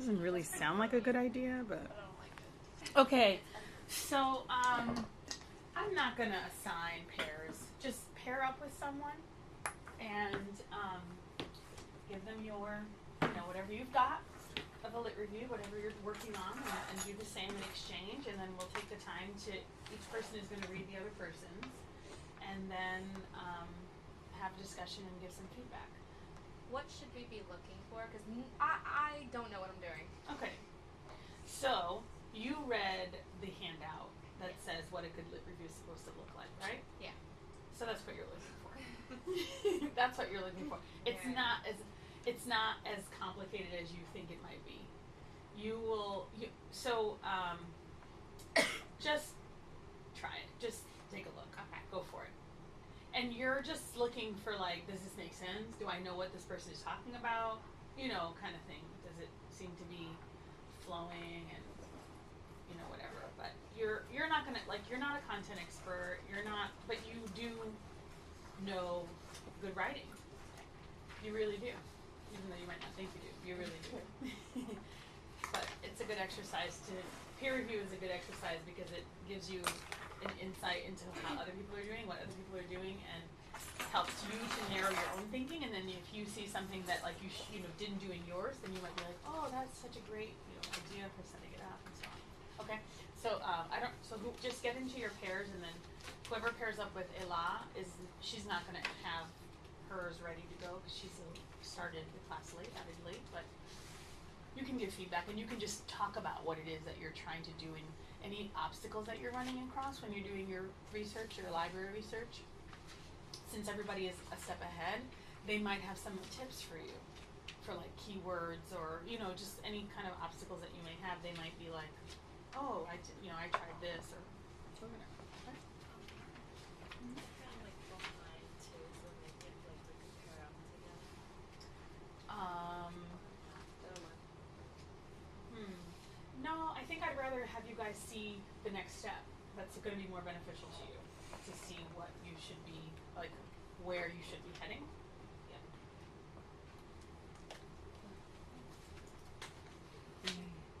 doesn't really sound like a good idea, but... Okay, so I'm not going to assign pairs. Just pair up with someone and give them your, whatever you've got of a lit review, whatever you're working on, and do the same in exchange, and then we'll take the time to, each person is going to read the other person's, and then have a discussion and give some feedback. What should we be looking for? Because I don't know what I'm doing. Okay, so you read the handout that says what a good lit review is supposed to look like, right? Yeah. So that's what you're looking for. That's what you're looking for. It's not as complicated as you think it might be. Just try it. Just take a look. Okay. Go for it. And you're just looking for, like, does this make sense? Do I know what this person is talking about? Kind of thing. Does it seem to be flowing and, whatever. But you're not gonna, you're not a content expert. But you do know good writing. You really do. Even though you might not think you do. You really do. But it's a good exercise peer review is a good exercise because it gives you an insight into how other people are doing, what other people are doing, and helps you to narrow your own thinking. And then if you see something that you didn't do in yours, then you might be like, oh, that's such a great idea for setting it up and so on. Okay, so just get into your pairs, and then whoever pairs up with Ela she's not going to have hers ready to go because she's started the class added late, but you can give feedback and you can just talk about what it is that you're trying to do and any obstacles that you're running across when you're doing your research, your library research. Since everybody is a step ahead, they might have some tips for you for keywords or, just any kind of obstacles that you may have. They might be like, oh, I tried this or whatever. Okay? No, I think I'd rather have you guys see the next step. That's going to be more beneficial to you, to see what you should be, where you should be heading. Yeah.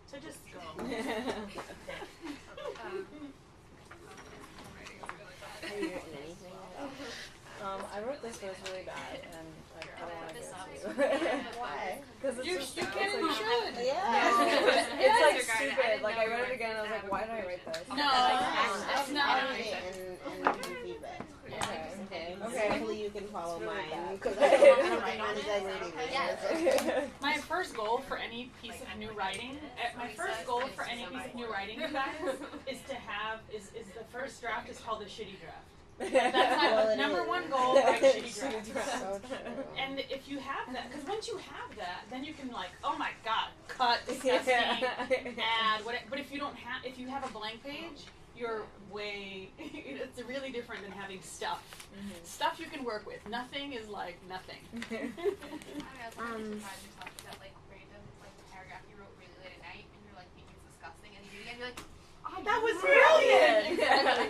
So just go. Have you written anything? I wrote this, but it's really bad, and I don't want to go to. Why? Because it's just you can and you should. Yeah. It's stupid. I read it again, and I was like, why did I write this? No, I've not read it and give feedback. Okay. Hopefully you can follow mine because I don't want to write on exaggerating. My first goal for any piece of new writing, you guys, is to have is the first draft is called a shitty draft. That's my number one goal, write shitty draft. So true. And if you have that, because once you have that, then you can oh my god, cut, disgusting, add, whatever. But if you have a blank page, you're it's really different than having stuff. Mm-hmm. Stuff you can work with. Nothing is nothing. I mean, I was surprised yourself with that random paragraph you wrote really late at night, and you're think it's disgusting, and you read it again, you're like, oh, that was brilliant. Exactly.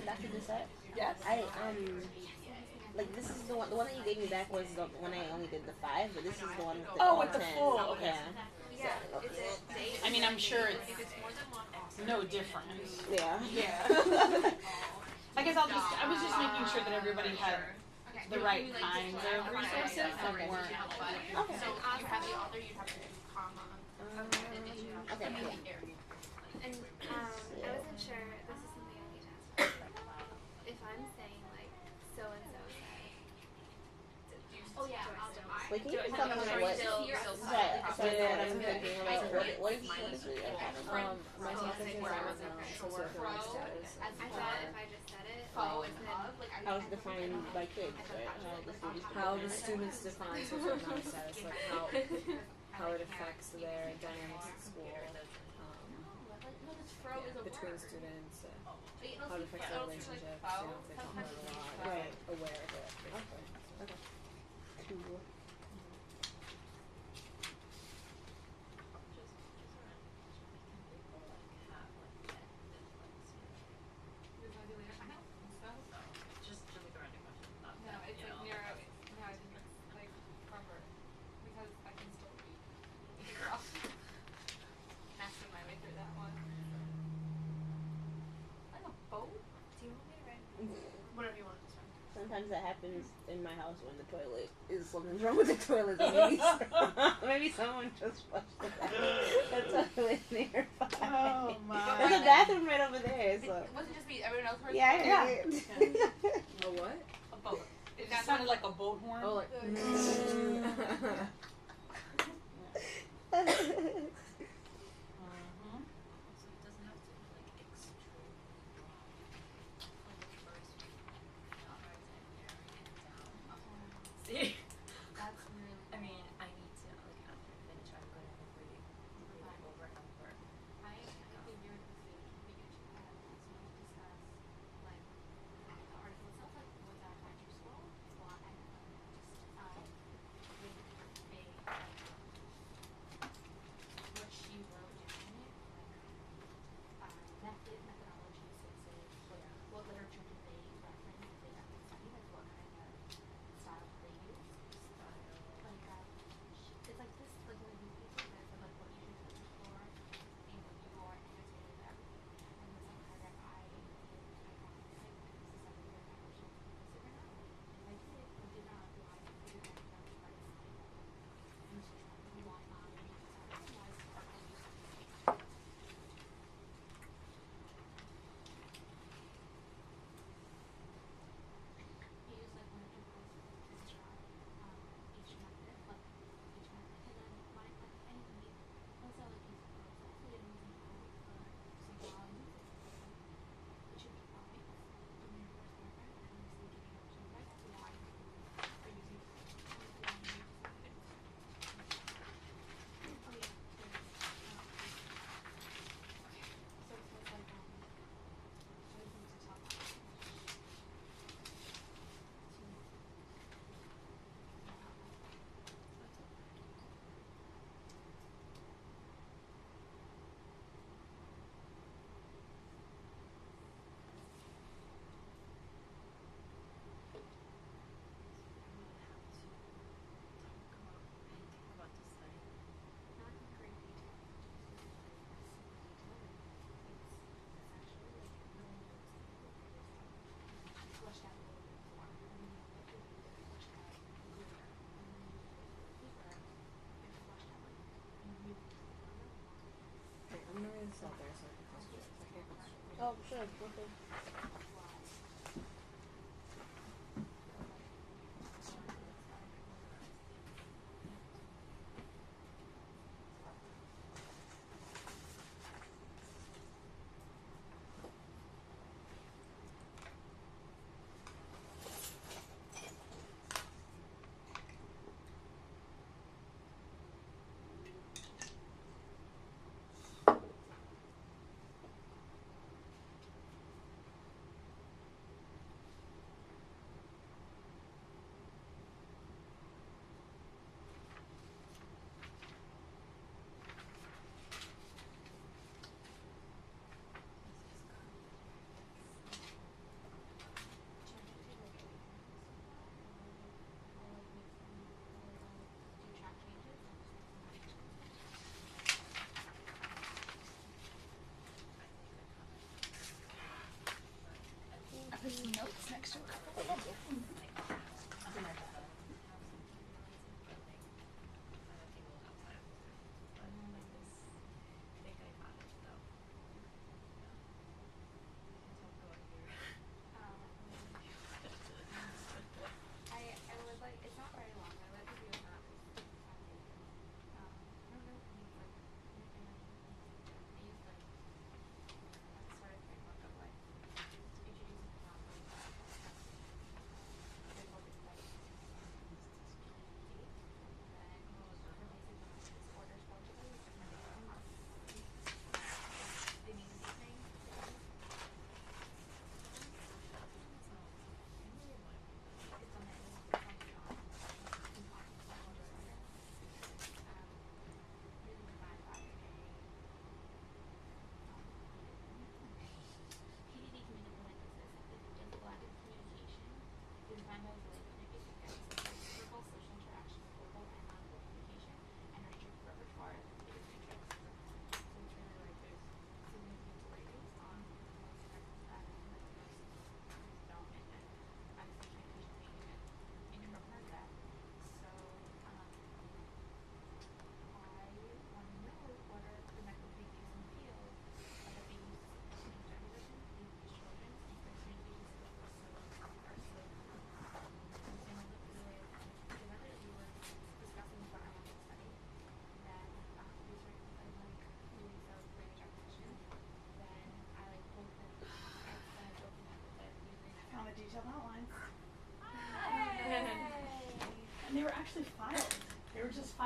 Dr. Doucette? Yes. This is the one that you gave me back was the one I only did the 5, but this is the one with the with the full. Okay. yeah, it's a date. I mean, I'm sure if it's more than one, no different. Yeah. Yeah. I guess I was just making sure that everybody had the right kinds of resources that weren't. Okay. So you have the author, you have the comma, and then you have Okay, cool. And I wasn't sure, this is something I need to ask about. If I'm saying so and so said. Oh yeah, Wait, can you just tell me what I know what I'm thinking about? What is it? My topic is socioeconomic status. I thought if I just said it, How it's defined by kids, right? How the students define socioeconomic status, how it affects their dynamics at school, between students, how it affects their relationships, if they talk about it a lot, Right. aware of it. Okay. Cool. sometimes that happens in my house when the toilet is something's wrong with the toilet. Maybe someone just flushed the toilet nearby. Oh my. There's a bathroom right over there. So. It wasn't just me. Everyone else heard. Yeah, I Yeah. heard it. A what? A boat. It sounded like a boat horn. Oh, like. Mhm. So it doesn't have to be like extremely long. Like the first not right there, narrowing it down. See? That's really. I mean, I need to like after I finish I'm gonna read it over and over. I think you're the same. We could discuss like the article itself, like what's our factor school, what and just with a what she wrote down it, like methodology, so say what literature did they reference if they got to study, like what kind of style they use. Like it's like this like one of these pieces that said like what you should look for in your annotated everything. And this like paragraph I did type because this is something very beneficial to use it or not. If I did or did not apply, I figured that that was right in line. And so we want otherwise article use. You use like one or two points to describe each method, and then mine like anything also like use quotes. I actually didn't use any quotes, but so while I use it, it should be fine. In your first paragraph, and then say giving options like why you are using quotes, why you use it. Oh yeah, here it is. So it says like what is it to talk about? About the study. Not in great detail, just like super detailed. It's essentially like really notes fleshed out a little bit more. And then you look at it fleshed out greater. And then you look at the paper, it's fleshed out like really more. Wait, I'm gonna read this out there so I can concentrate. I can't concentrate. Oh, sure. Okay.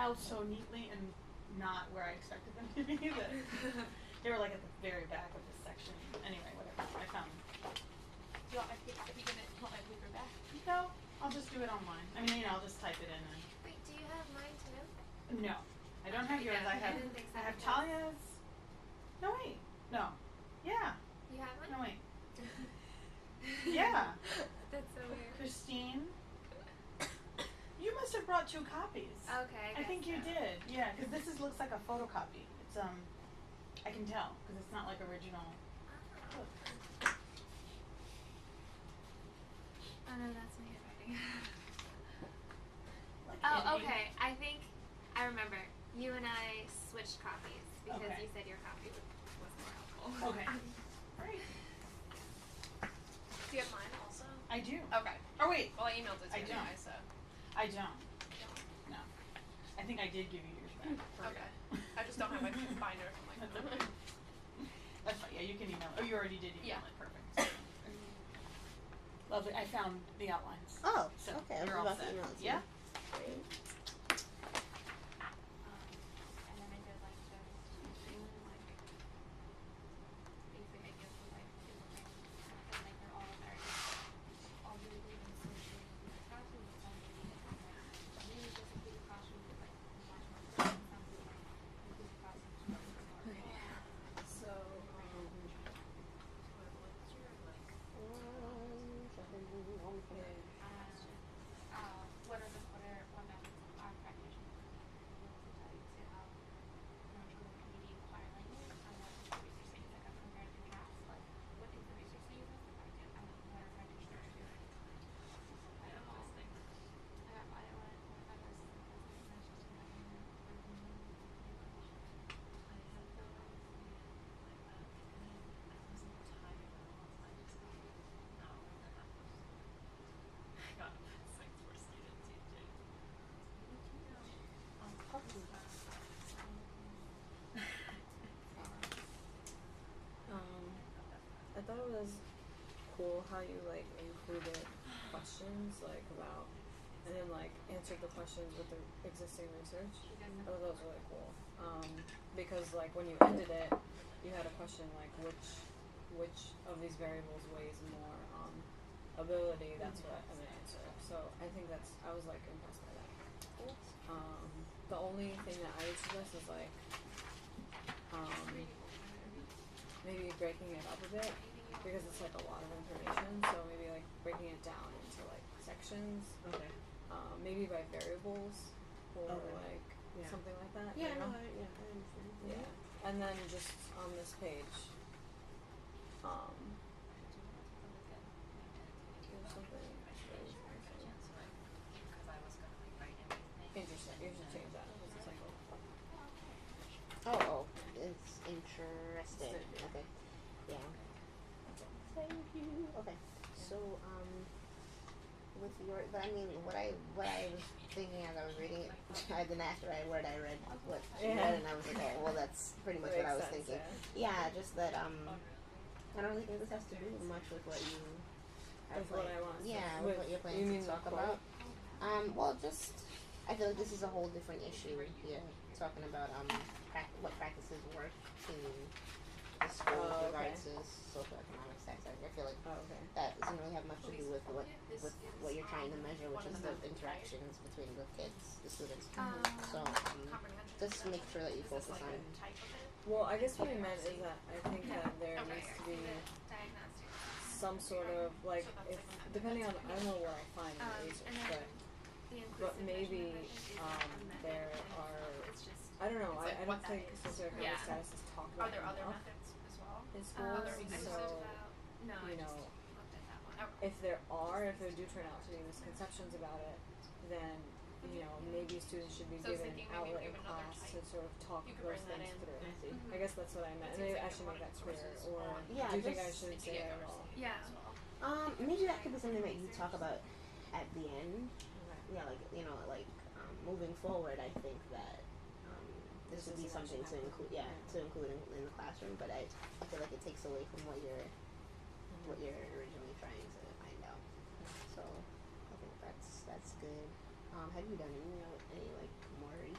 out so neatly and not where I expected them to be. That they were like at the very back of this section. Anyway, whatever. I found them. Do you want my paper? You gonna want my paper back? No, I'll just do it online. I mean, I'll just type it in. And Wait, do you have mine too? no, I don't have yours. Yeah. I have. I didn't think so. I have Talia's. No wait. No. Yeah. You have one? No wait. Yeah. That's so weird. Christine. You must have brought 2 copies. Okay. I think you so. did. Yeah, because this looks like a photocopy. It's I can tell because it's not like original. Look. Oh no, that's my handwriting. Like Oh, in- okay. I think I remember. You and I switched copies because Okay. you said your copy was more helpful. Okay. Great. Do you have mine also? I do. Okay. Oh wait. Well, I emailed it to I you don't. anyway, so. I don't. No. I think I did give you yours back. Okay. I just don't have my binder. I'm like, That's okay. That's fine. Yeah, you can email it. Oh, you already did email Yeah. it. Perfect. Lovely. I found the outlines. Oh, So okay. I was you're all about to set. email it to Yeah. you. Great. And then I did like just like basic ideas of like different things. And I feel like they're all very all really good and social in the classroom, but some really different. Like really just a big classroom with like much more fun, some really like a big classroom with more So, what are what methods are practitioners to help children community acquire language, and what is the research saying? Like a compare and contrast, like what is the research saying about the practice, and what are practitioners doing? I don't know. I don't want to what if I was I thought it was cool how you like included questions like about, and then like answered the questions with the existing research. I thought that was really cool. Because like when you ended it, you had a question like which of these variables weighs more on ability. That's what I'm gonna answer. So I think I was like impressed by that. The only thing that I would suggest is like maybe breaking it up a bit because it's like a lot of information. So maybe like breaking it down into like sections. Okay. Maybe by variables or Okay. like Yeah. something like that. Yeah, you no, know? I understand. Yeah. And then just on this page, there's something interesting. You should change that. It's a typo. Oh, it's interesting. Okay. Yeah. Thank you. Okay. So, with your, but I mean, what I was thinking as I was reading it, I didn't ask the right word. I read what she read, and I was like, oh, well, that's pretty much what I was Makes sense, thinking. Yeah, just that I don't really think this has to do much with what you have With what I want to say. Yeah, with what you're You planning mean to talk the about. Well, just I feel like this is a whole different issue here, talking about what practices work in the school with Oh, regards okay. to socioeconomic sex. I feel like Oh, okay. that doesn't really have much to do with what you're trying to measure, which is the interactions between the kids, the students. So just make sure that you focus on. Well, I guess what I meant is that I think that there needs to be some sort of like, if depending on, I don't know where I find the research, but maybe there are, I don't know, I don't think socioeconomic status is talked about Are there other enough methods as well? in schools. So No, I you just know, looked at that one. if there do turn out to be misconceptions about it, then you know maybe students should be So I was given thinking an maybe outlet in give another class to type. sort of talk You could those bring that things in. through. I see. I guess that's what I meant. It Maybe seems I like should one make of that the clear. courses Or on- Yeah, do you think I just- shouldn't say that at all? Yeah. Maybe that could be something that you talk about at the end. Okay. Yeah, like moving forward, I think that this would be is what something should to happen. include. Yeah, to include in the classroom. But I feel like it takes away from what you're originally trying to find out. So I think that's good. Have you done any like more research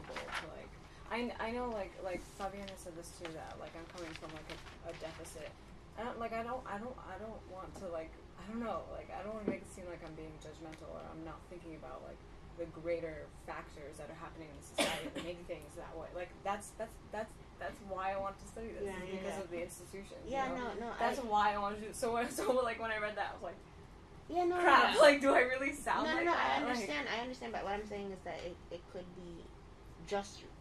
available to like. I know like Fabiana said this too, that like I'm coming from like a deficit. I don't want to like I don't know, like I don't want to make it seem like I'm being judgmental or I'm not thinking about like the greater factors that are happening in the society that make things that way. Like that's why I want to study this, Yeah, is yeah, because yeah. of the institutions. Yeah, you know? no, That's why I want to do. So like when I read that, I was like, Yeah, no, crap. no. Like, do I really sound No, like no, that? I understand. I understand, but what I'm saying is that it could be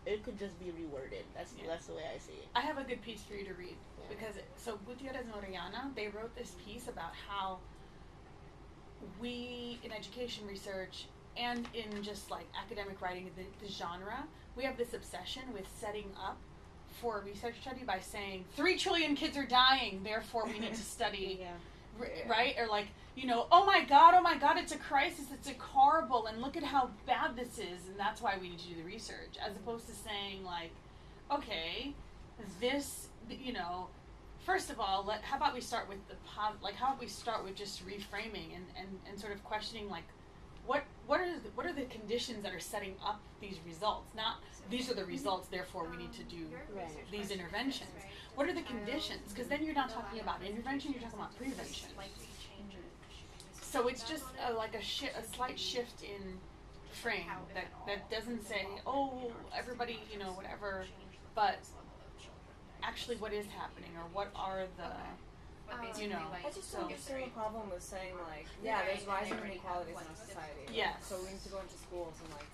it could just be reworded. That's the way I see it. I have a good piece for you to read Yeah. because so Gutierrez and Orellana, they wrote this piece about how we in education research and in just like academic writing, the genre, we have this obsession with setting up for a research study by saying 3 trillion kids are dying, therefore we need to study. Right? Or like, oh my god, it's a crisis, it's horrible, and look at how bad this is, and that's why we need to do the research, as opposed to saying like, okay, this, first of all, how about we start with how about we start with just reframing and sort of questioning like, what are the conditions that are setting up these results? Not these are the results, therefore we need to do these interventions. What are the conditions? Because then you're not talking about intervention, you're talking about prevention. So it's just a slight shift in frame that doesn't say, oh, everybody, whatever, but actually what is happening or what are the, I just don't understand the problem with saying like, there's rising inequalities in our society. Yes. So we need to go into schools and like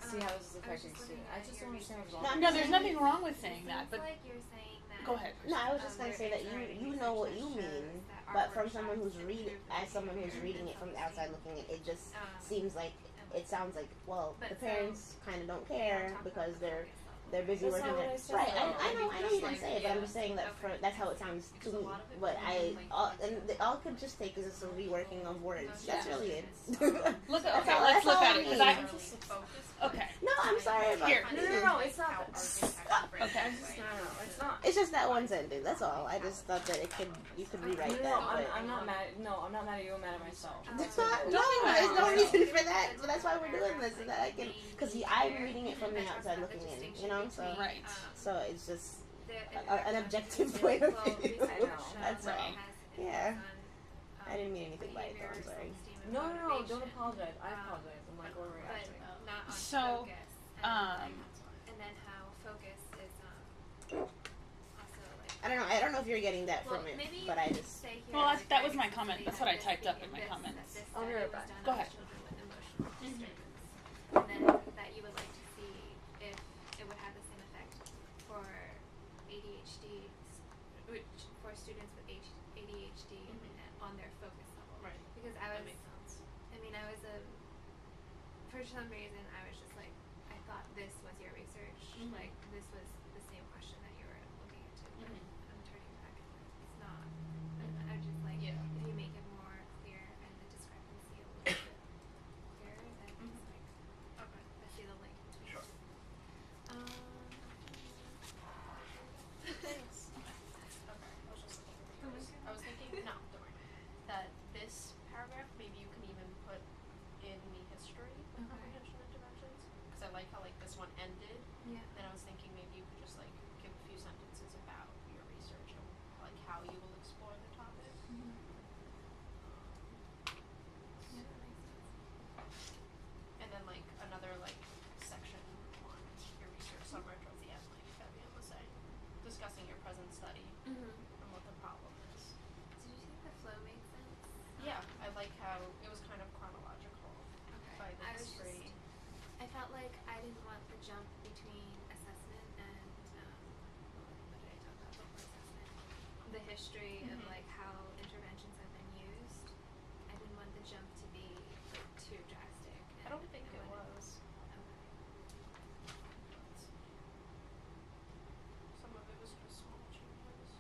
see how this is affecting students. I just don't understand what's wrong. No, there's nothing wrong with saying that, but like you're saying that. go ahead. No, I was just gonna say that you know what you mean, but from someone who's reading it from the outside looking in, it just seems like it sounds like the parents kind of don't care because they're busy That's working. not what I said, Right, though. I know you didn't say it, but I'm just saying that that's how it sounds to me. But all could just take is some reworking of words. That's really it. Let's That's look all at I it. mean. Okay. No, I'm sorry about Here. No, it's not. Okay. No, it's not. It's just that one sentence. That's all. I just thought that you could rewrite that. No, But I'm not mad. No, I'm not mad at you. I'm mad at myself. that's not. No, there's no reason for that. So that's why we're doing this, so that I can. Because I'm reading it from the outside looking in. So Right. so it's just an objective point of view. That's all. Yeah. I didn't mean anything by it though. I'm sorry. No, don't apologize. I apologize. I'm like overreacting. Not on So, focus. And then how focus is also like. I don't know if you're getting that from it, maybe but I just. say here, Well, like, that was I my recently comment. That's had what I this typed up thing in my this- comments. that this I'll be study right was back. done Go on ahead. children with emotional disturbance. And then that you would like to see if it would have the same effect for ADHD, which for students with ADHD on their focus level. Right. Because I was, for some reason, I was just like, I thought this was your research. Like, this was the same question that you were looking into. But I'm turning back and it's not. And I'm just like, if you make it more clear and the discrepancy a little bit clearer, then it's like, I see the link between. Sure. Thanks. Okay, I was just looking. I was thinking, no, don't worry. That this paragraph, maybe you can even put in the history of comprehension interventions, because I like how this one ended. Yeah. Then I was thinking maybe you could just give a few sentences about your research and how you will explore the topic. Yeah, that makes sense. And then another section on your research somewhere towards the end, like Fabian was saying, discussing your present study and what the problem is. Did you think the flow made sense? Yeah, I like how it was kind of chronological by the I was history. I felt like I didn't want the jump between assessment and what did I talk about before assessment? The history of how interventions have been used. I didn't want the jump to be too drastic. I don't think it wanted- was. Okay. Some of it was just small changes.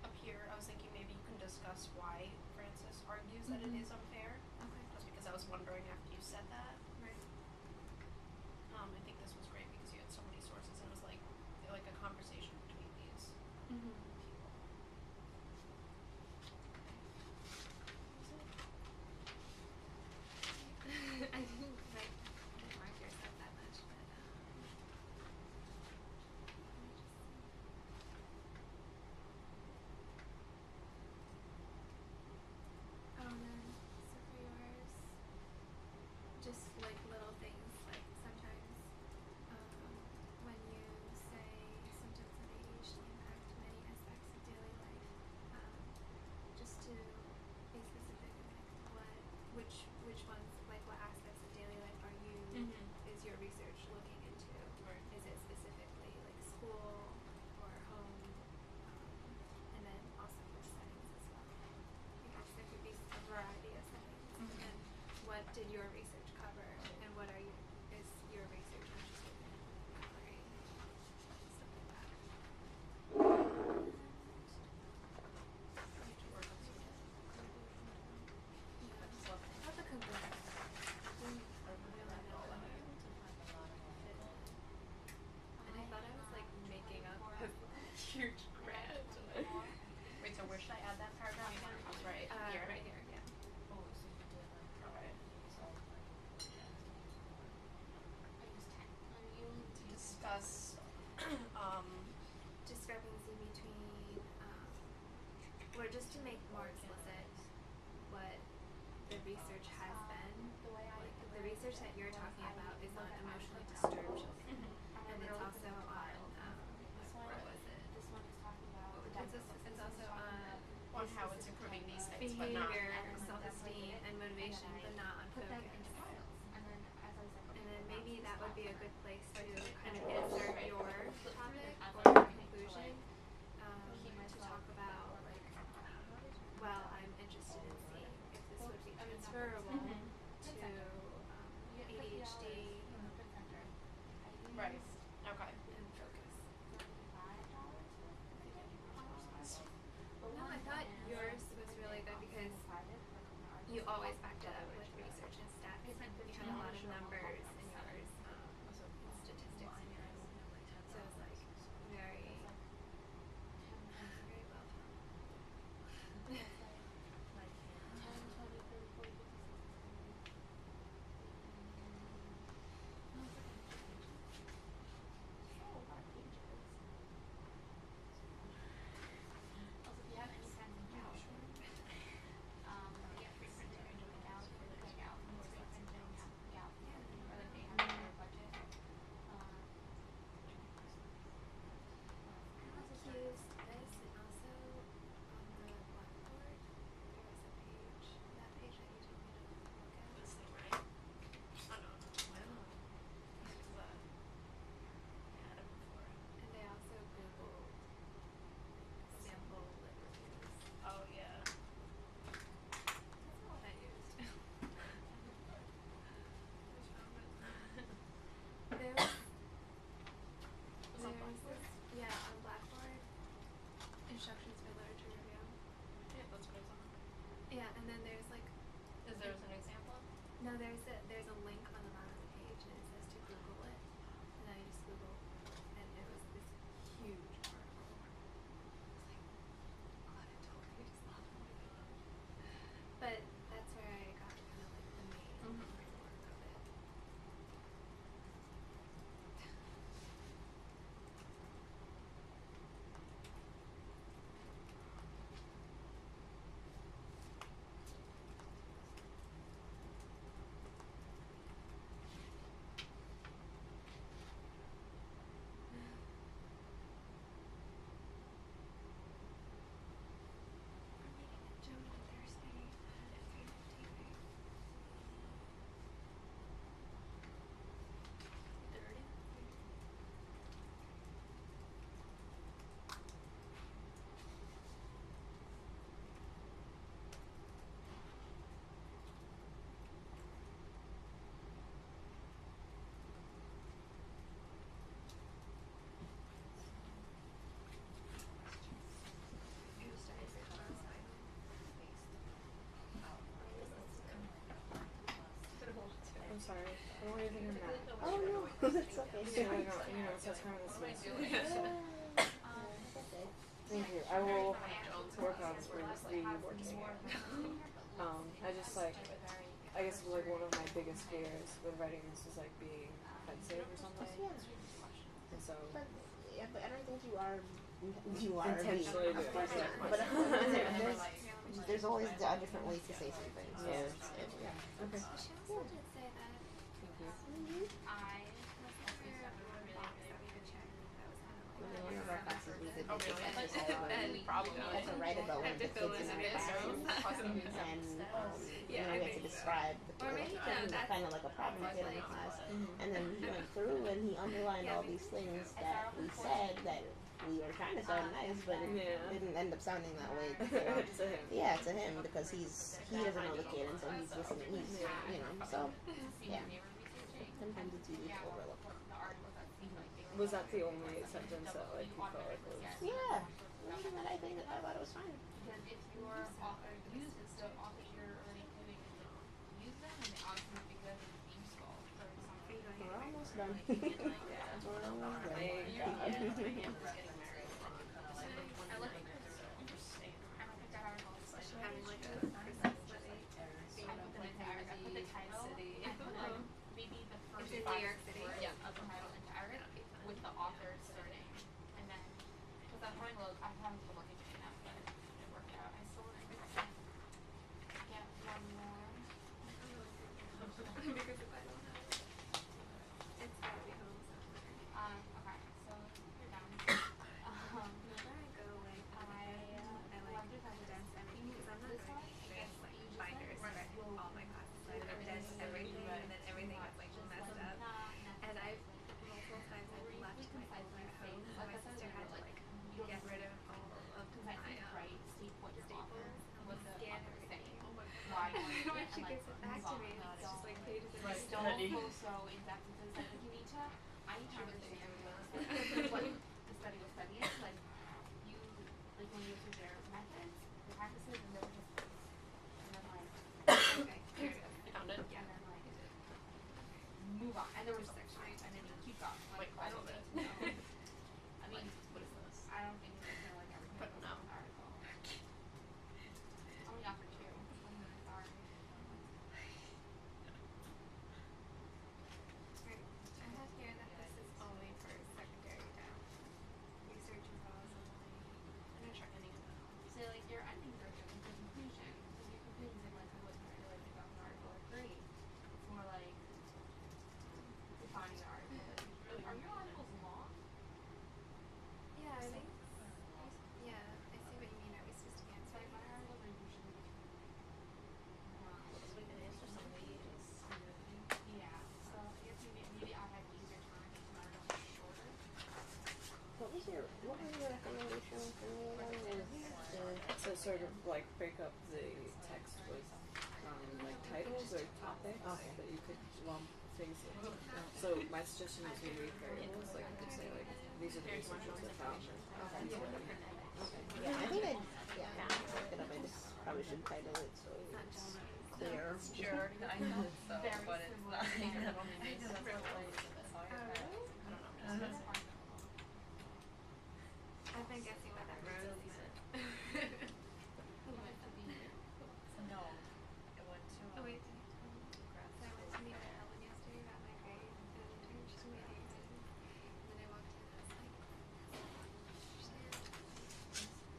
Up here, I was thinking maybe you can discuss why Francis argues that it is unfair. Okay. Just because I was wondering after you said that. Right. I think this was great because you had so many sources and it was like a conversation between these people. I didn't mark yourself that much, but let me just see. what did your research cover, and what are is your research interested in covering, stuff like that. How's the conclusion? And I thought I was like making up a huge grant. Wait, so where should I add that paragraph in? Right here. Right here, yeah. Okay. To discuss, Discrepancy between, or just to make more explicit what the research has been. Like the research that you're talking about is on emotionally disturbed children, and it's also on what was it? It's also on how it's improving these things, but not. behavior, self-esteem, and motivation, but not on focus. And then maybe that would be a good place to kind of insert your topic or your conclusion, to talk about like, well, I'm interested in seeing if this would be transferable to ADHD Right. Okay. and focus. No, I thought yours was really good because you always backed it up with research and stats. You had a lot of numbers in yours, statistics in yours. So it was like very well done. I used this and also on the Blackboard there was a page, that page that you told me to look at. This thing, right? Oh no. This is I had it before. And they also Googled sample lit reviews. Oh yeah. That's not what I used. There was Was on Blackboard? Yeah, on Blackboard, instructions for literature review. Yeah, that's what it's on. Yeah, and then there's like, Is there an example? no, there's a link on the bottom of the page and it says to Google it. And I just Googled, and it was this huge article. It was like auditory stuff. But that's where I got kind of like the main framework of it. We're meeting at Jonah Thursday at 3:15, right? 30? I'm sorry. What were you thinking about? Oh no, it's okay. So I don't, it's that time of the semester. Thank you. I will work on re-working it. I just like, I guess like one of my biggest fears with writing this is like being offensive or something. Yeah. And so, But yeah, but I don't think you are intentionally doing it. But there's always a different ways to say something. So Yeah. yeah. Okay. She also did say that Thank you. I box that we could check. That was kind of In like one of our classes we did Oh, this really? exercise where And we Probably. had to write about one of the Have to fill kids in in our a bit. class and Yeah, we I had think to so. describe the Or maybe no, that's kind of like a problem kid in the class. And then he went through and he underlined all these things that we said that we were trying to sound nice, but it Yeah. didn't end up sounding that way. You know? To him. Yeah, to him because he doesn't know the kid, and so he's listening. He's so yeah. Sometimes it's easy to overlook. Was that the only sentence that like you felt like was? Yeah, but I thought it was fine. Because if your author uses the author you're already putting use them and they obviously think that it's useful for something. We're almost done. Yeah. We're almost done. Thank Yeah. God. My hand was getting married. I look at this. I don't think that article is Having like a Christmas wedding. I put them into Arabic. I put the title. City. I put like maybe the first It's in five New York City? words Yeah. of the title into Arabic with the author's surname, and then because I'm trying to look, I haven't been looking at enough, but it worked out. I still want to get one more. Because if I don't have it, it's gotta be home somewhere. Okay, so you're done. Whenever I go like I like condense everything because I'm not very good with like binders for all my classes. So I condense everything and then everything is like messed up. And I've multiple times I've left my folder at home, so my sister had to like get rid of all of my staples and scan everything. When she gives it back to me, it's just like pages and pages. Don't go so in depth into this. Like you need to. I need to understand what the study was studying. Like you, like when you do their methods, the practices, and then just and then like Okay, here it is. You found it? and then like move on. And there was section, and then you keep going. Like Wait, I don't hold need it. to know. I mean, What is this? I don't think you need to know like everything But that's no. in the article. Only offer two. I'm really sorry. Right. I have here that this is only for secondary down. Research involves only. I'm gonna try any of them. So like your endings are good with the conclusion. Because your conclusions are like what you like about an article are great. It's more like defining the article. Like, are your articles long? Yeah, I think. Yeah, I see what you mean. Are we supposed to So answer? like my articles are usually So we can answer some of these. yeah. So I guess maybe I have easier time because my articles are shorter. What was your recommendation for me again? Was To sort of like break up the text with like titles or topics Okay. that you could lump things into. So my suggestion was to read variables, like you could say like these are the researchers that found these were the yeah, I think I looked it up. I just probably should title it so it's clear. Sure, I know so, Very but it's similar. not. Yeah. Oh, really? I've been guessing what that rose meant. No, it went to. Oh wait, did you tell me? So I went to meet with Ellen yesterday about my grade, and she told me the exam. And then I walked in and I was like,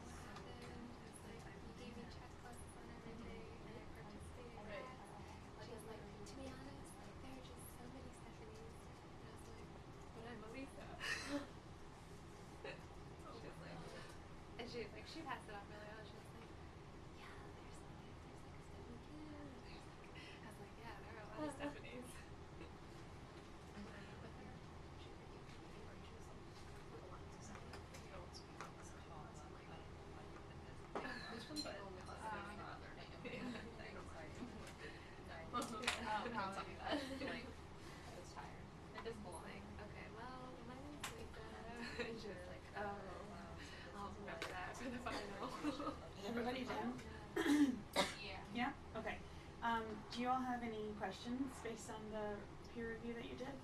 what happened? I was like, you gave me checklists on everything, and I participated in that. She was like, to be honest, like there are just so many Stephanies. And I was like, but I'm Elisa. And she was like, she passed it off really well. She was like, yeah, there's like a Stephanie Kim. And I was like, yeah, there are a lot of Stephanies. Probably that. I was tired. It doesn't belong. Like, okay, well, my name's Lisa. And she was like, oh, I'll remember that for the final. Everybody done? Yeah. Yeah? Okay. Do you all have any questions based on the peer review that you did?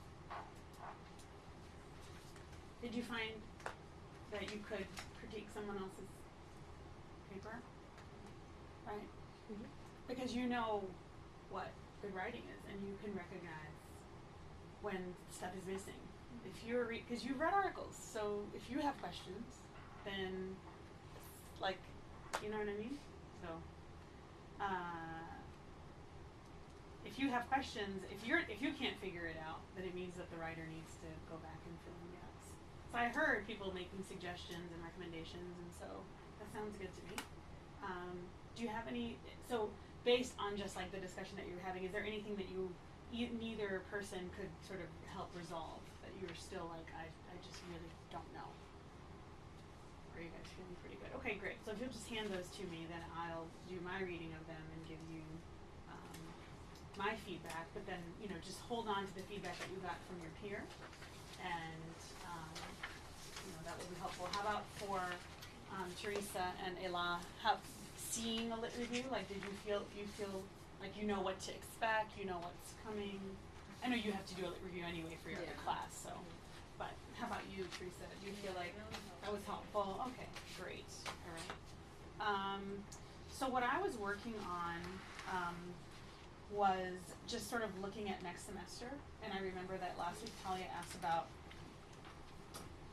Did you find that you could critique someone else's paper? Right? Mhm. Because you know what good writing is, and you can recognize when stuff is missing. If you're because you've read articles, so if you have questions, then like, you know what I mean? So, if you have questions, if you can't figure it out, then it means that the writer needs to go back and fill in the gaps. So I heard people making suggestions and recommendations, and so that sounds good to me. Do you have any? So based on just like the discussion that you were having, is there anything that neither person could sort of help resolve that you were still like, I just really don't know? Are you guys feeling pretty good? Okay, great. So if you'll just hand those to me, then I'll do my reading of them and give you my feedback. But then, you know, just hold on to the feedback that you got from your peer, and you know, that will be helpful. How about for Teresa and Ela, seeing a lit review? Like, did you feel like you know what to expect? You know what's coming? I know you have to do a lit review anyway for your other class, so. But how about you, Teresa? Do you feel like that was helpful? Okay, great. All right. So what I was working on was just sort of looking at next semester, and I remember that last week Talia asked about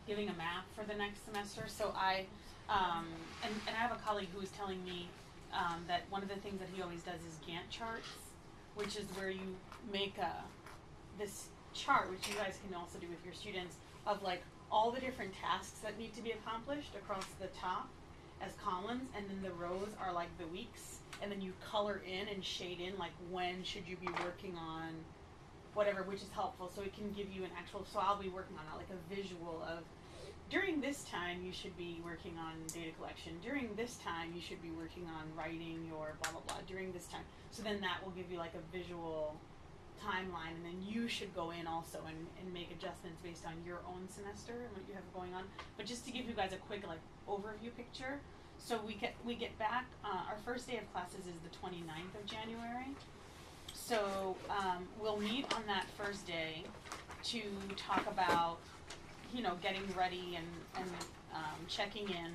giving a map for the next semester. So I and I have a colleague who was telling me that one of the things that he always does is Gantt charts, which is where you make this chart, which you guys can also do with your students, of like all the different tasks that need to be accomplished across the top as columns, and then the rows are like the weeks, and then you color in and shade in like when should you be working on whatever, which is helpful. So it can give you an actual, so I'll be working on like a visual of during this time you should be working on data collection, during this time you should be working on writing your blah blah blah during this time. So then that will give you like a visual timeline, and then you should go in also and make adjustments based on your own semester and what you have going on. But just to give you guys a quick like overview picture, so we get back, our first day of classes is the 29th of January. So we'll meet on that first day to talk about, you know, getting ready and checking in.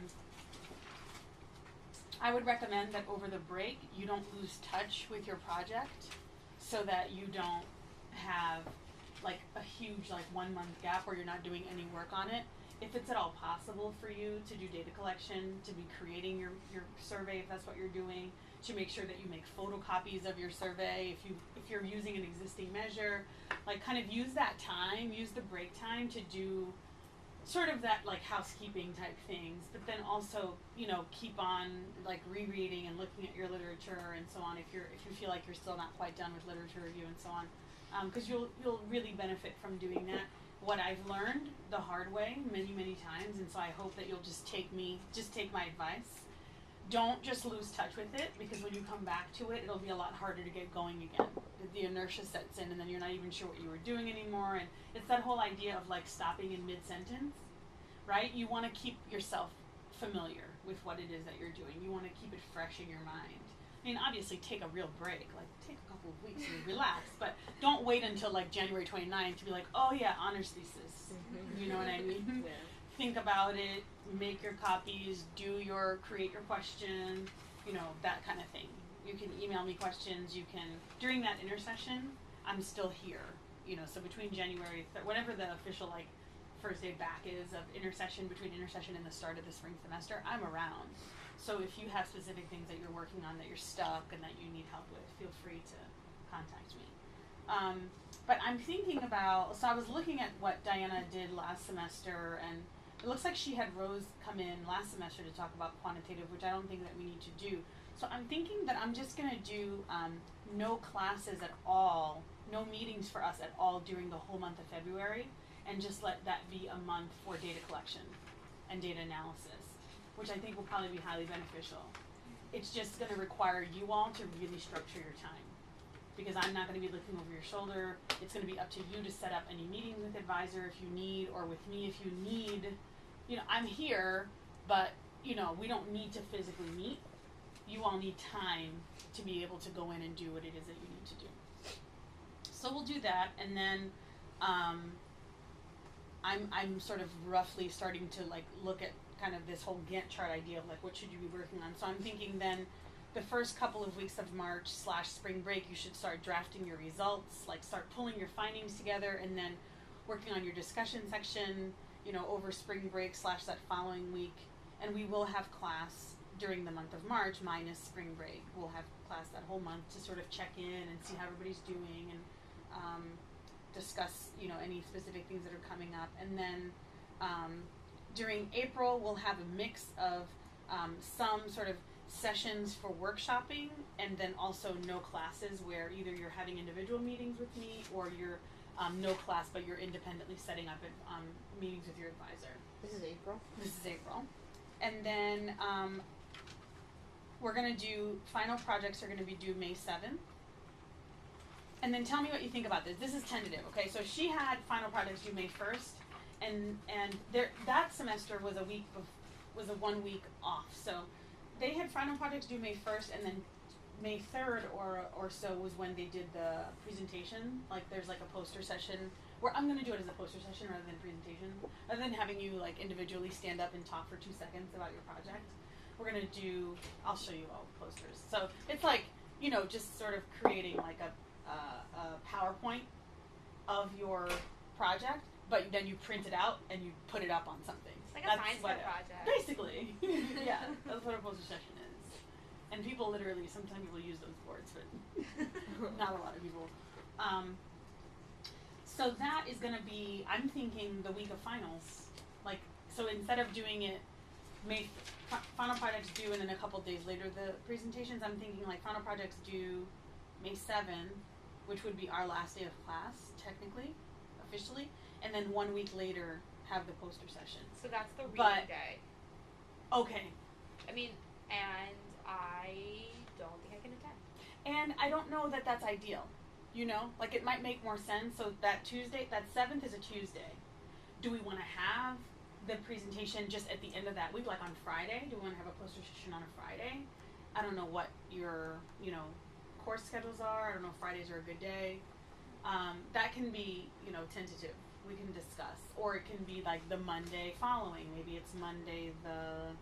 I would recommend that over the break you don't lose touch with your project, so that you don't have like a huge like 1 month gap where you're not doing any work on it. If it's at all possible for you to do data collection, to be creating your survey if that's what you're doing, to make sure that you make photocopies of your survey. If you're using an existing measure, like kind of use that time, use the break time to do sort of that like housekeeping type things, but then also, you know, keep on like rereading and looking at your literature and so on if you feel like you're still not quite done with literature review and so on, because you'll really benefit from doing that. What I've learned the hard way many times, and so I hope that you'll just take my advice. Don't just lose touch with it, because when you come back to it, it'll be a lot harder to get going again. The inertia sets in, and then you're not even sure what you were doing anymore. And it's that whole idea of like stopping in mid-sentence, right? You want to keep yourself familiar with what it is that you're doing. You want to keep it fresh in your mind. I mean, obviously take a real break, like take a couple of weeks and relax, but don't wait until like January 29th to be like, oh yeah, honors thesis. You know what I mean? Yeah. Think about it, make your copies, create your question, you know, that kind of thing. You can email me questions, you can, during that intersession, I'm still here, you know, so between January, whatever the official like first day back is of between intersession and the start of the spring semester, I'm around. So if you have specific things that you're working on that you're stuck and that you need help with, feel free to contact me. But I'm thinking about, so I was looking at what Diana did last semester, and it looks like she had Rose come in last semester to talk about quantitative, which I don't think that we need to do. So I'm thinking that I'm just going to do no classes at all, no meetings for us at all during the whole month of February, and just let that be a month for data collection and data analysis, which I think will probably be highly beneficial. It's just going to require you all to really structure your time, because I'm not going to be looking over your shoulder. It's going to be up to you to set up any meetings with advisor if you need, or with me if you need. You know, I'm here, but, you know, we don't need to physically meet. You all need time to be able to go in and do what it is that you need to do. So we'll do that, and then I'm sort of roughly starting to like look at kind of this whole Gantt chart idea of like what should you be working on. So I'm thinking then the first couple of weeks of March / spring break, you should start drafting your results, like start pulling your findings together, and then working on your discussion section, you know, over spring break / that following week. And we will have class during the month of March minus spring break. We'll have class that whole month to sort of check in and see how everybody's doing, and discuss, you know, any specific things that are coming up. And then during April, we'll have a mix of some sort of sessions for workshopping, and then also no classes, where either you're having individual meetings with me, or you're no class but you're independently setting up meetings with your advisor. This is April. This is April. and then we're gonna do final projects are gonna be due May 7th. And then tell me what you think about this. This is tentative, okay? So she had final projects due May 1st, and that semester was was a 1 week off. So they had final projects due May 1st, and then May 3rd or so was when they did the presentation. Like there's like a poster session where I'm gonna do it as a poster session rather than a presentation, rather than having you like individually stand up and talk for 2 seconds about your project. We're gonna do. I'll show you all the posters. So it's like, you know, just sort of creating like a PowerPoint of your project, but then you print it out and you put it up on something. It's like a science fair project. Basically, yeah, that's what a poster session is. And people literally, sometimes people use those boards, but not a lot of people. So that is gonna be, I'm thinking the week of finals. Like, so instead of doing it final projects due and then a couple days later the presentations, I'm thinking like final projects due May 7th, which would be our last day of class, technically, officially, and then 1 week later have the poster session. So that's the reading day. Okay. I mean, and I don't think I can attend. And I don't know that that's ideal, you know? Like it might make more sense, so that Tuesday, that 7th is a Tuesday. Do we want to have the presentation just at the end of that week, like on Friday? Do we want to have a poster session on a Friday? I don't know what your, you know, course schedules are. I don't know if Fridays are a good day. That can be, you know, tentative. We can discuss. Or it can be like the Monday following. Maybe it's Monday the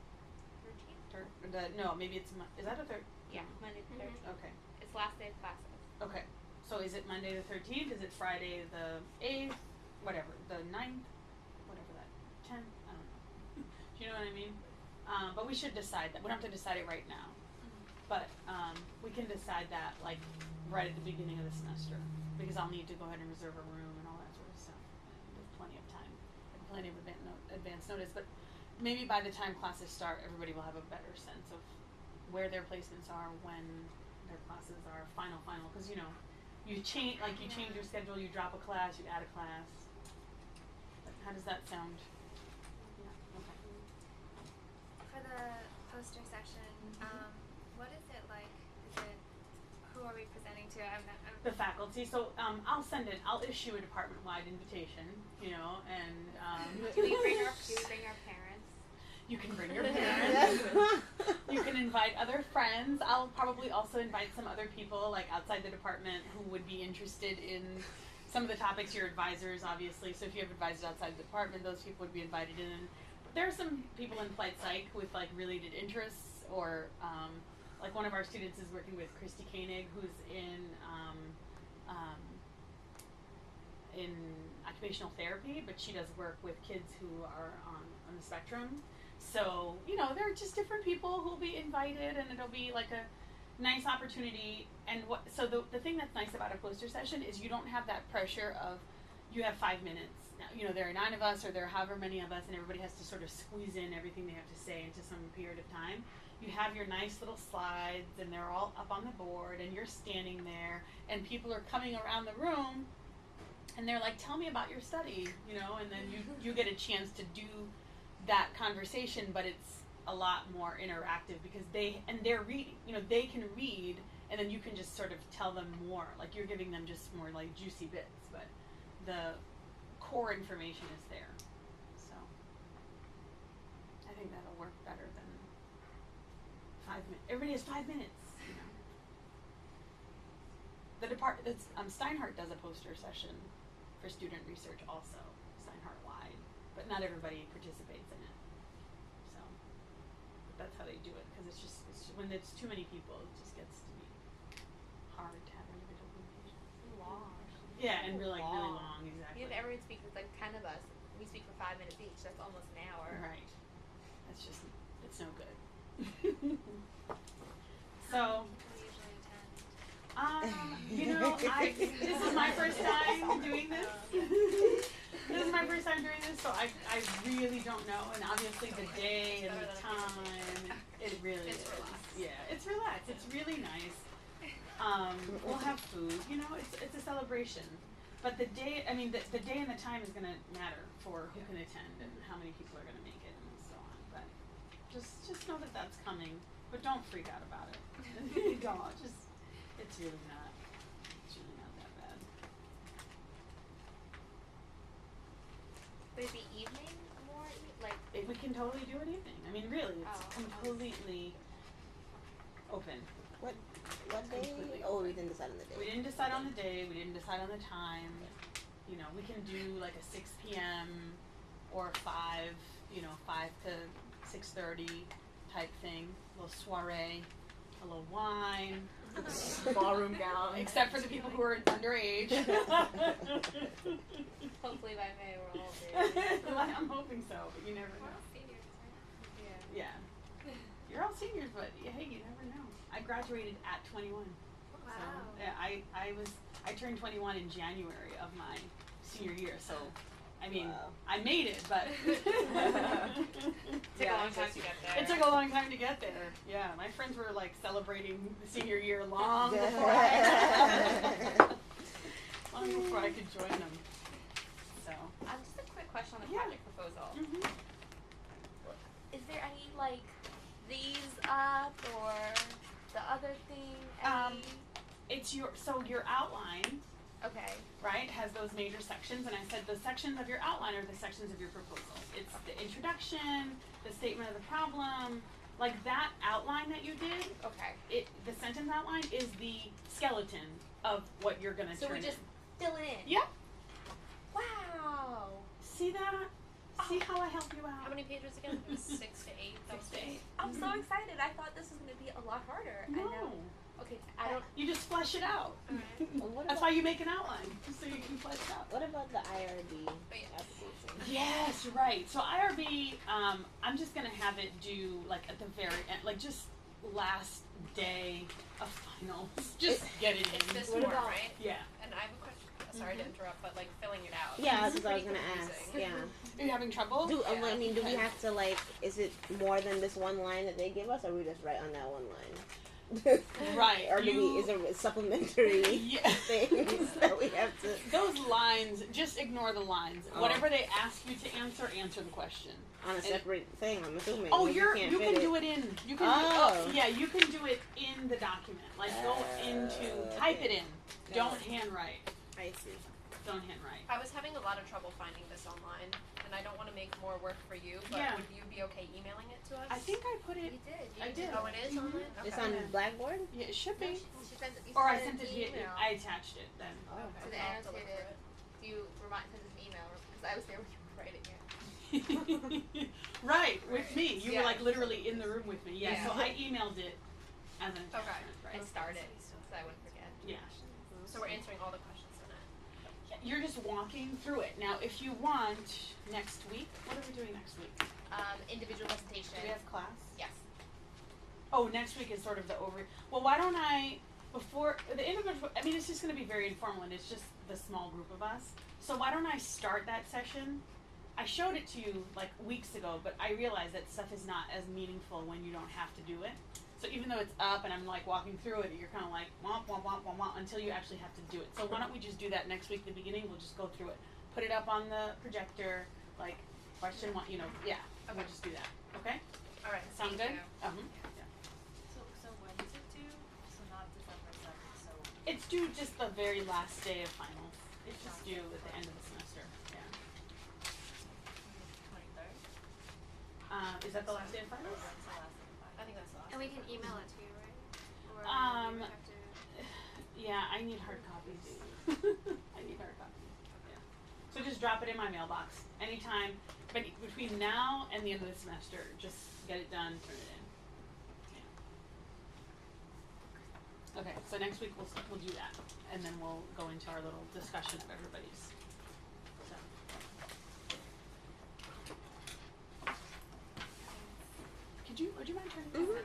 13th? no, maybe it's, is that a third? Yeah, Monday the 13th. Okay. It's last day of classes. Okay. So is it Monday the 13th? Is it Friday the 8th? Whatever. The 9th? Whatever that. 10th? I don't know. Do you know what I mean? But we should decide that. We don't have to decide it right now. But we can decide that like right at the beginning of the semester, because I'll need to go ahead and reserve a room and all that sort of stuff. There's plenty of time, and plenty of advance notice. But maybe by the time classes start, everybody will have a better sense of where their placements are, when their classes are final. Because you know, you change your schedule, you drop a class, you add a class. But how does that sound? Yeah. Okay. For the poster session, what is it like? Is it, who are we presenting to? I'm The faculty. So I'll issue a department-wide invitation, you know, and do we bring our parents? you can bring your parents. You can invite other friends. I'll probably also invite some other people like outside the department who would be interested in some of the topics. Your advisors, obviously. So if you have advisors outside the department, those people would be invited in. There are some people in flight psych with like related interests, or like one of our students is working with Christy Koenig, who's in occupational therapy, but she does work with kids who are on the spectrum. So, you know, there are just different people who will be invited, and it'll be like a nice opportunity. And so the thing that's nice about a poster session is you don't have that pressure of you have 5 minutes. Now, you know, there are 9 of us, or there are however many of us, and everybody has to sort of squeeze in everything they have to say into some period of time. You have your nice little slides, and they're all up on the board, and you're standing there, and people are coming around the room, and they're like, tell me about your study, you know, and then you get a chance to do that conversation, but it's a lot more interactive because they're reading, you know, they can read, and then you can just sort of tell them more, like you're giving them just more like juicy bits, but the core information is there. So I think that'll work better than 5 minutes. Everybody has 5 minutes, you know. The Steinhardt does a poster session for student research also, Steinhardt wide, but not everybody participates in it. So but that's how they do it, because it's just when it's too many people, it just gets to be hard to have individual communication. Long. Yeah, and really long, exactly. Even if everyone speaks, it's like 10 of us. We speak for 5 minutes each. That's almost an hour. Right. That's just, it's no good. So, People usually attend. you know, this is my first time doing this. This is my first time doing this, so I really don't know. And obviously the day and the time, it really is. Relaxed. Yeah, it's relaxed. It's really nice. We'll have food. You know, it's a celebration. But the day, I mean, the day and the time is going to matter for who can attend and how many people are going to make it and so on. But Just know that that's coming, but don't freak out about it. Don't. It's really not that bad. Would it be evening more? Like, We can totally do it evening. I mean, really, it's Oh. completely open. What day? Completely Oh, we open. didn't decide on the day. We didn't decide on the day. We didn't decide on the time. You know, we can do like a 6 p.m. or 5 to 6:30 type thing. A little soiree, a little wine, Ballroom gown. except for the people who are underage. hopefully by May we're all there. I'm hoping so, but you never We're know. all seniors, right? Yeah. You're all seniors, but hey, you never know. I graduated at 21. Wow. So yeah, I turned 21 in January of my senior year. So I mean, Wow. I made it, but Took a long time to get there. it took a long time to get there. Yeah, my friends were like celebrating the senior year long before I could join them. So. Just a quick question on the Yeah. project proposal. Mhm. Is there any like these up or the other thing? Any? It's your outline, Okay. right, has those major sections, and I said the sections of your outline are the sections of your proposal. It's the introduction, the statement of the problem, like that outline that you did. Okay. The sentence outline is the skeleton of what you're gonna So turn we just in. fill it in. Yep. Wow. See that? See how I help you out? How many pages again? It was 6 to 8. 6 to 8. I'm so excited. I thought this was gonna be a lot harder. I know. No. Okay. I don't. You just flesh it out. Alright. What That's about- why you make an outline, so you can flesh it out. What about the IRB yeah. application? Yes, right. So IRB, I'm just gonna have it due like at the very end, like just last day of finals. Just get it It's in. this What form, about- right? Yeah. And I have a question. Sorry to interrupt, but like filling it out. Yeah, It's that's what I was pretty gonna ask. confusing. Yeah. Are you having trouble? Do Yeah. I mean, do we Okay. have to like? Is it more than this one line that they give us, or we just write on that one line? Right, Or do you- we? Is there supplementary Yeah. things that we have to? Those lines, just ignore the lines. Oh. Whatever they ask you to answer the question. On a separate thing, I'm assuming. Oh, if you can't can fit do it in. You can Oh. yeah, you can do it in the document. Like go into type it in. Don't handwrite. I see. Don't handwrite. I was having a lot of trouble finding this online, and I don't want to make more work for you, but Yeah. would you be okay emailing it to us? I think I put it. You did. I did. Oh, it is Mhm. online? Okay. It's on Yeah. Blackboard. Yeah, it should No, be. she sent it. You Or I sent sent it an via. email. I attached it then. Oh, okay. To the I'll have to look annotated. for it. Do you send us an email? Because I was there when you were writing it. Right, with me. You Yeah. were like literally in the room with me. Yeah. Yeah. So I emailed it as an Okay. attachment. I Right. started so I wouldn't forget. Yeah. So we're answering all the questions in it. You're just walking through it. Now, if you want next week, what are we doing next week? Individual presentation. Do we have class? Yes. Oh, next week is sort of the over. Well, why don't I, before the individual? I mean, it's just going to be very informal, and it's just the small group of us. So why don't I start that session? I showed it to you like weeks ago, but I realized that stuff is not as meaningful when you don't have to do it. So even though it's up and I'm like walking through it, you're kind of like womp womp womp womp womp until you actually have to do it. So why don't we just do that next week? The beginning, we'll just go through it, put it up on the projector, like question one. Yeah. We'll just do that. Okay. All right. Sound thank good? you. Yeah. So when is it due? So not December 2nd, so It's due just the very last day of finals. It's just due at the end of the semester. Yeah. 23rd? Is that the last day of Or finals? when's the last day of I think that's the last. And we can email it to you, right? Or Um, we have to. Yeah, I need hard copies. I need hard copies. Yeah. So just drop it in my mailbox anytime. But between now and the end of the semester, just get it done, turn it in. Yeah. Okay, so next week we'll do that, and then we'll go into our little discussion of everybody's. So. Would you mind turning that on?